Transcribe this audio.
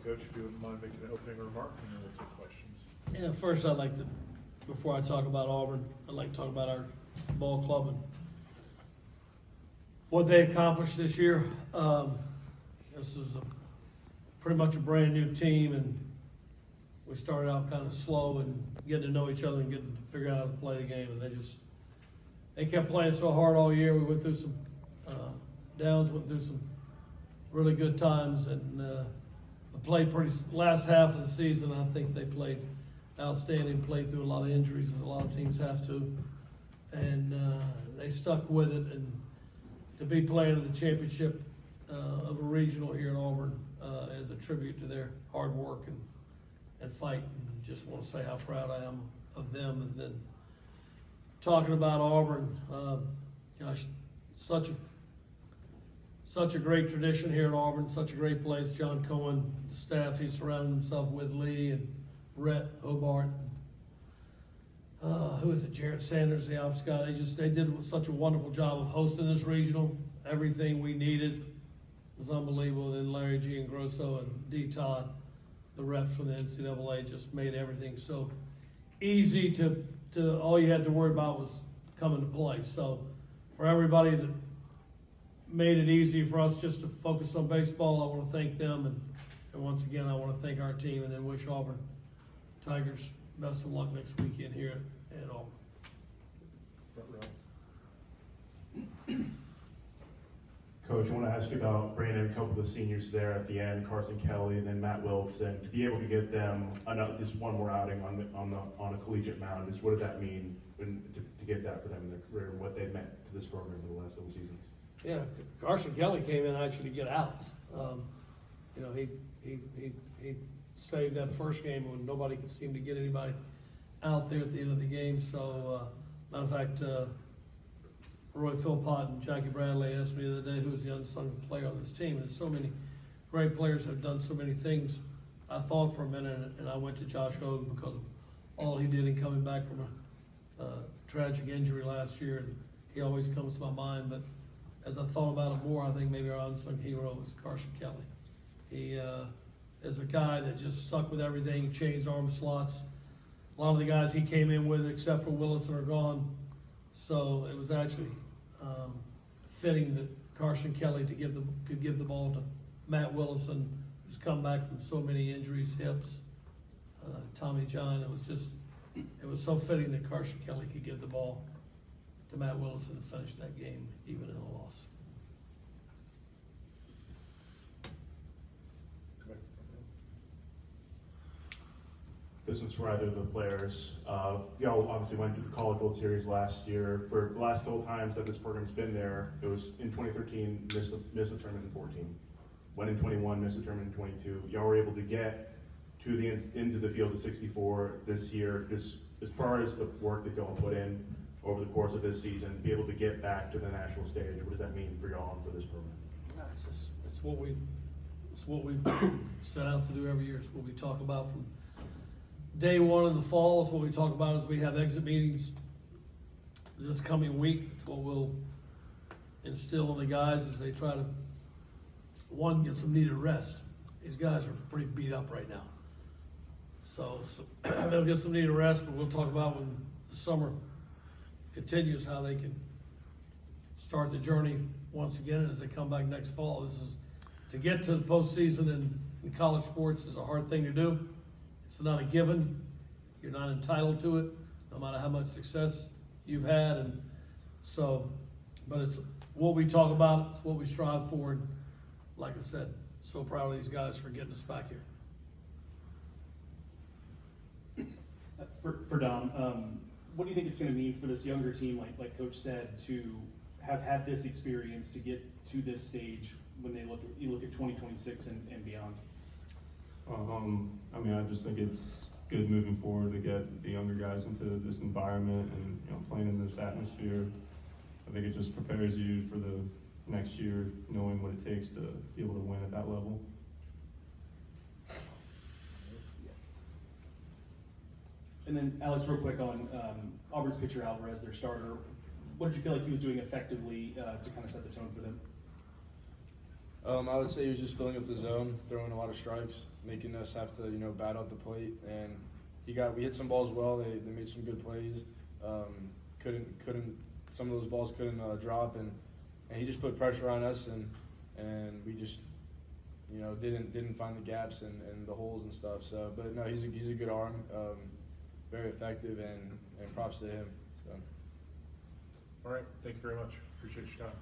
Coach, if you wouldn't mind making an opening remark, and then we'll take questions. Yeah, first I'd like to, before I talk about Auburn, I'd like to talk about our ball club and what they accomplished this year. This is pretty much a brand new team, and we started out kind of slow and getting to know each other and getting to figure out how to play the game, and they kept playing so hard all year. We went through some downs, went through some really good times, and played last half of the season. I think they played outstanding, played through a lot of injuries, as a lot of teams have to, and they stuck with it. And to be playing in the championship of a regional here in Auburn is a tribute to their hard work and fight. And just want to say how proud I am of them. And then talking about Auburn, gosh, such a great tradition here at Auburn, such a great place. John Cohen, the staff he surrounded himself with, Lee and Rhett Hobart, who is it, Jarrett Sanders, the ops guy. They did such a wonderful job of hosting this regional. Everything we needed was unbelievable. Then Larry G. and Grosso and D. Todd, the reps from the NCAA, just made everything so easy to all you had to worry about was coming to play. So for everybody that made it easy for us just to focus on baseball, I want to thank them, and once again I want to thank our team, and then wish Auburn Tigers best of luck next weekend here at Auburn. Front row. Coach, I want to ask you about bringing in a couple of the seniors there at the end, Carson Kelly and then Matt Wilson, to be able to get them just one more outing on a collegiate mound. Just what did that mean to get that for them in their career, and what they meant to this program in the last couple seasons? Yeah, Carson Kelly came in actually to get outs. He saved that first game when nobody could seem to get anybody out there at the end of the game. So, matter of fact, Roy Philpott and Jackie Bradley asked me the other day who was the unsung player on this team. And there's so many great players that have done so many things. I thought for a minute, and I went to Josh Hogue because of all he did in coming back from a tragic injury last year. And he always comes to my mind. But as I thought about it more, I think maybe our unsung hero was Carson Kelly. He is a guy that just stuck with everything. He changed arm slots. A lot of the guys he came in with, except for Willison, are gone. So it was actually fitting that Carson Kelly could give the ball to Matt Willison, who's come back from so many injuries, hips, Tommy John. It was so fitting that Carson Kelly could give the ball to Matt Willison to finish that game, even in a loss. Come back to the front row. This one's for either of the players. Y'all obviously went to the College World Series last year. For the last couple times that this program's been there, it was in 2013, missed the tournament in 14. Went in 21, missed the tournament in 22. Y'all were able to get to into the field of 64 this year. Just as far as the work that y'all put in over the course of this season, to be able to get back to the national stage, what does that mean for y'all and for this program? It's what we set out to do every year. It's what we talk about from day one in the fall. It's what we talk about as we have exit meetings this coming week. It's what we'll instill in the guys as they try to, one, get some needed rest. These guys are pretty beat up right now. So they'll get some needed rest, but we'll talk about when the summer continues how they can start the journey once again as they come back next fall. This is to get to the postseason in college sports is a hard thing to do. It's not a given. You're not entitled to it, no matter how much success you've had. And so, but it's what we talk about. It's what we strive for. And like I said, so proud of these guys for getting us back here. For Dom, what do you think it's going to mean for this younger team, like Coach said, to have had this experience to get to this stage when you look at 2026 and beyond? I just think it's good moving forward to get the younger guys into this environment and playing in this atmosphere. I think it just prepares you for the next year, knowing what it takes to be able to win at that level. And then Alex, real quick on Auburn's pitcher Alvarez, their starter. What did you feel like he was doing effectively to kind of set the tone for them? I would say he was just filling up the zone, throwing a lot of strikes, making us have to, bat out the plate. And we hit some balls well. They made some good plays. Some of those balls couldn't drop, and he just put pressure on us, and we just, didn't find the gaps and the holes and stuff. So, but no, he's a good arm, very effective, and props to him. So. All right, thank you very much. Appreciate your time.